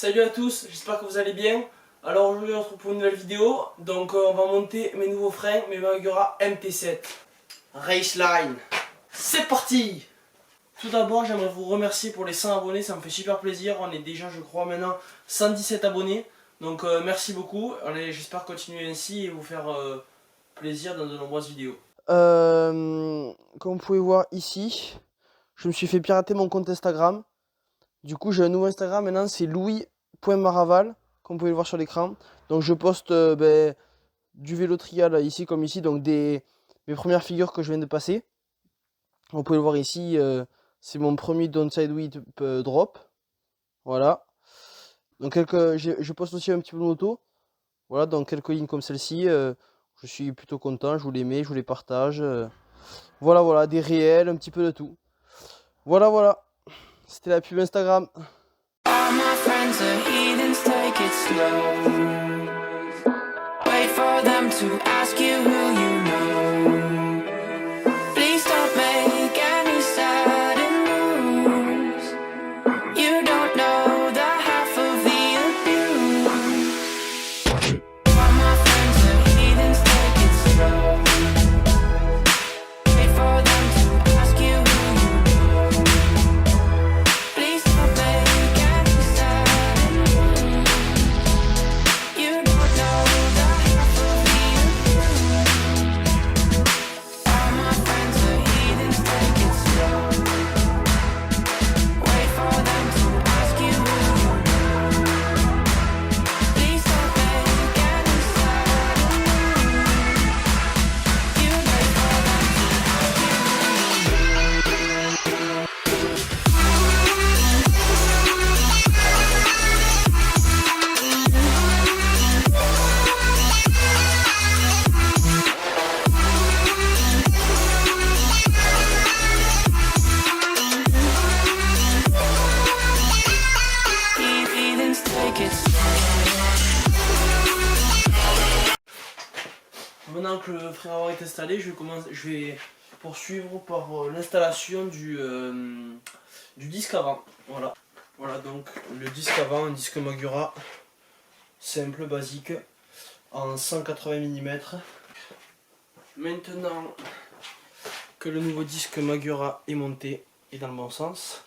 Salut à tous, j'espère que vous allez bien. Alors aujourd'hui on se retrouve pour une nouvelle vidéo. Donc on va monter mes nouveaux freins, mes Magura MT7 Raceline. C'est parti! Tout d'abord j'aimerais vous remercier pour les 100 abonnés, ça me fait super plaisir. On est déjà je crois maintenant 117 abonnés. Donc merci beaucoup. Allez, j'espère continuer ainsi et vous faire plaisir dans de nombreuses vidéos. Comme vous pouvez voir ici, je me suis fait pirater mon compte Instagram. Du coup, j'ai un nouveau Instagram maintenant, c'est louis.maraval, comme vous pouvez le voir sur l'écran. Donc, je poste du vélo trial ici comme ici, donc mes premières figures que je viens de passer. Vous pouvez le voir ici, c'est mon premier downside whip drop. Voilà. Donc, je poste aussi un petit peu de moto. Voilà, donc quelques lignes comme celle-ci. Je suis plutôt content, je vous les mets, je vous les partage. Voilà, des réels, un petit peu de tout. Voilà. C'était la pub Instagram. All my friends are heathens, take it slow. Wait for them to ask you who you know. Please don't make any sudden moves. You don't know the half of the abuse. All my friends are heathens, take it slow. Wait for them to ask you who you know. Please don't make any sudden moves. You don't know the half of the abuse. All my friends are heathens, take it slow. Wait for them to ask you who you know. Please don't make any sudden moves. You wait for them to ask you who you know. Heathens, take it slow. Maintenant que le frein est installé, je vais poursuivre par l'installation du disque avant. Voilà donc le disque avant, un disque Magura simple, basique, en 180 mm. Maintenant que le nouveau disque Magura est monté et dans le bon sens,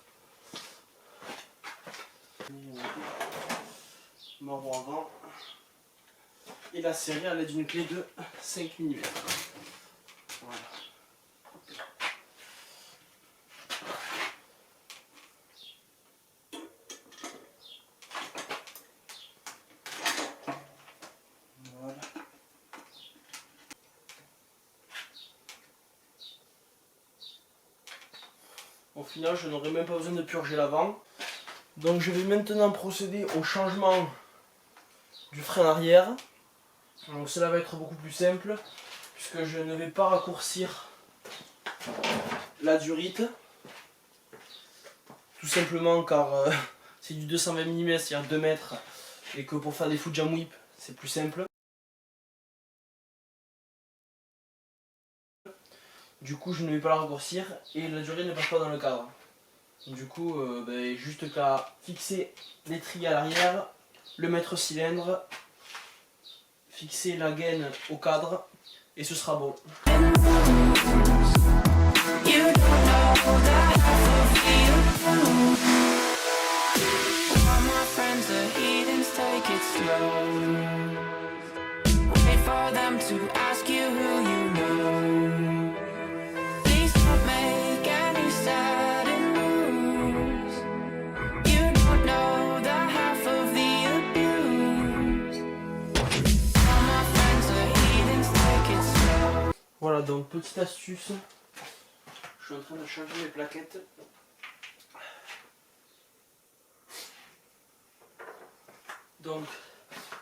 membre avant et la serrer à l'aide d'une clé de 5 mm. Voilà. Voilà. Au final, je n'aurai même pas besoin de purger l'avant. Donc je vais maintenant procéder au changement du frein arrière. Donc cela va être beaucoup plus simple puisque je ne vais pas raccourcir la durite. Tout simplement car c'est du 220 mm, c'est-à-dire 2 mètres, et que pour faire des foot jam whip c'est plus simple. Du coup je ne vais pas la raccourcir et la durée ne passe pas dans le cadre. Du coup juste qu'à fixer l'étrier à l'arrière, le maître cylindre, fixer la gaine au cadre et ce sera bon. You don't know the half of the abuse. All my friends are heathens, take it slow. Wait for them to ask you who you know. Please don't make any sudden moves. You don't know the half of the abuse. All my friends are heathens, take it slow. Voilà, donc petite astuce, je suis en train de changer mes plaquettes. Donc,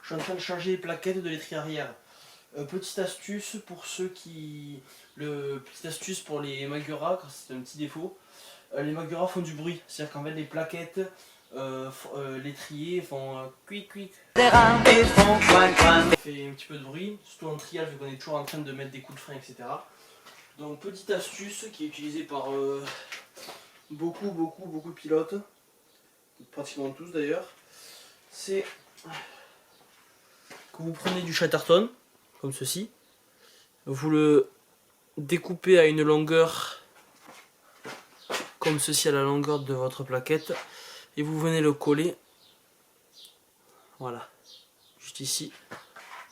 je suis en train de changer les plaquettes de l'étrier arrière. Petite astuce pour ceux qui... Petite astuce pour les Magura, car c'est un petit défaut. Les Magura font du bruit, c'est-à-dire qu'en fait les plaquettes, l'étrier font quick. Ça fait un petit peu de bruit, surtout en trial vu qu'on est toujours en train de mettre des coups de frein, etc. Donc petite astuce qui est utilisée par beaucoup de pilotes, pratiquement tous d'ailleurs. c'est que vous prenez du Chatterton, comme ceci. Vous le découpez à une longueur, comme ceci, à la longueur de votre plaquette. Et vous venez le coller, voilà, juste ici,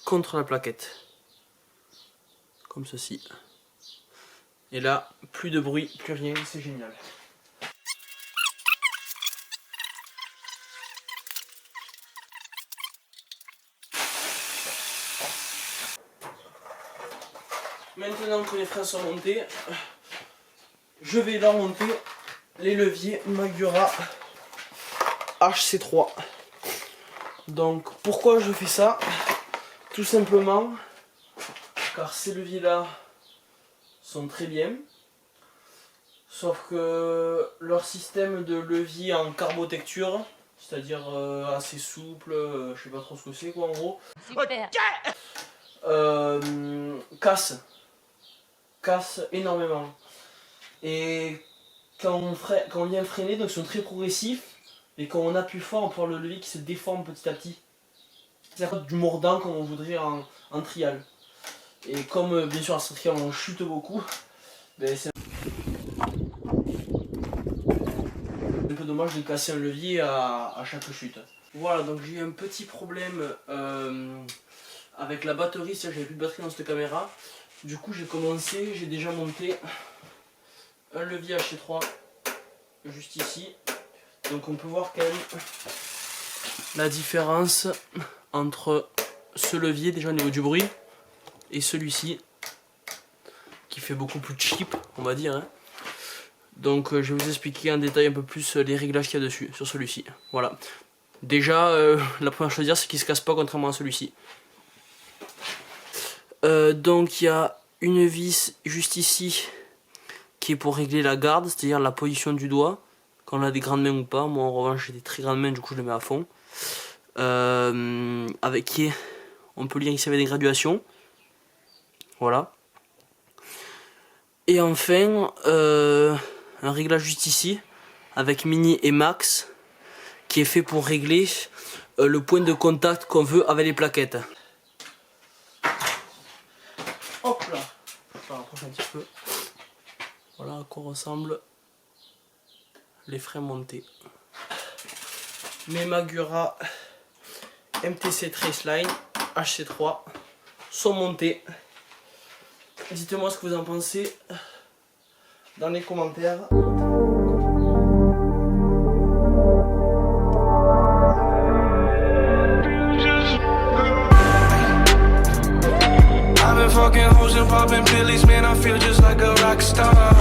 contre la plaquette. Comme ceci. Et là, plus de bruit, plus rien, c'est génial. Maintenant que les freins sont montés, je vais leur monter les leviers Magura HC3. Donc pourquoi je fais ça? Tout simplement car ces leviers là sont très bien, sauf que leur système de levier en carbotecture, c'est-à-dire assez souple, je sais pas trop ce que c'est quoi en gros, Super. casse énormément. Et quand on vient freiner, donc ils sont très progressifs, et quand on appuie fort, on peut voir le levier qui se déforme petit à petit. C'est du mordant comme on voudrait en trial. Et comme bien sûr en trial on chute beaucoup, ben c'est un peu dommage de casser un levier à chaque chute. Voilà, donc j'ai eu un petit problème avec la batterie, j'avais plus de batterie dans cette caméra. Du coup j'ai déjà monté un levier HC3 juste ici. Donc on peut voir quand même la différence entre ce levier déjà au niveau du bruit et celui-ci qui fait beaucoup plus cheap on va dire, hein. Donc je vais vous expliquer en détail un peu plus les réglages qu'il y a dessus sur celui-ci. Voilà, déjà la première chose à dire c'est qu'il se casse pas contrairement à celui-ci. Donc il y a une vis juste ici qui est pour régler la garde, c'est-à-dire la position du doigt quand on a des grandes mains ou pas. Moi en revanche j'ai des très grandes mains, du coup je le mets à fond. Avec qui on peut lire ici avec des graduations, voilà. Et enfin un réglage juste ici avec mini et max qui est fait pour régler le point de contact qu'on veut avec les plaquettes. Hop là, je vais rapprocher un petit peu. Voilà à quoi ressemblent les freins montés. Mes Magura MTC Traceline HC3 sont montés. Dites-moi ce que vous en pensez dans les commentaires. I've been fucking hoes and popping pillies, man, I feel just like a rock star.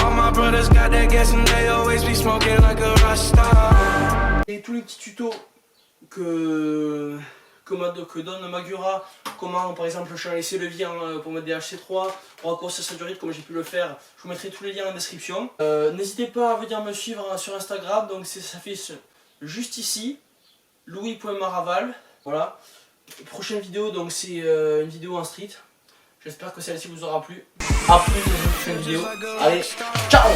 All my brothers got that gas and they always be smoking like a rock star. Et tous les petits tutos que donne Magura, comment par exemple changer ses leviers pour mettre des HC3, pour raccourcir sa durée comme j'ai pu le faire, je vous mettrai tous les liens en description. N'hésitez pas à venir me suivre sur Instagram, donc ça s'affiche juste ici, louis.maraval, voilà. Prochaine vidéo, donc c'est une vidéo en street, j'espère que celle-ci vous aura plu. A plus dans une prochaine vidéo, allez, ciao!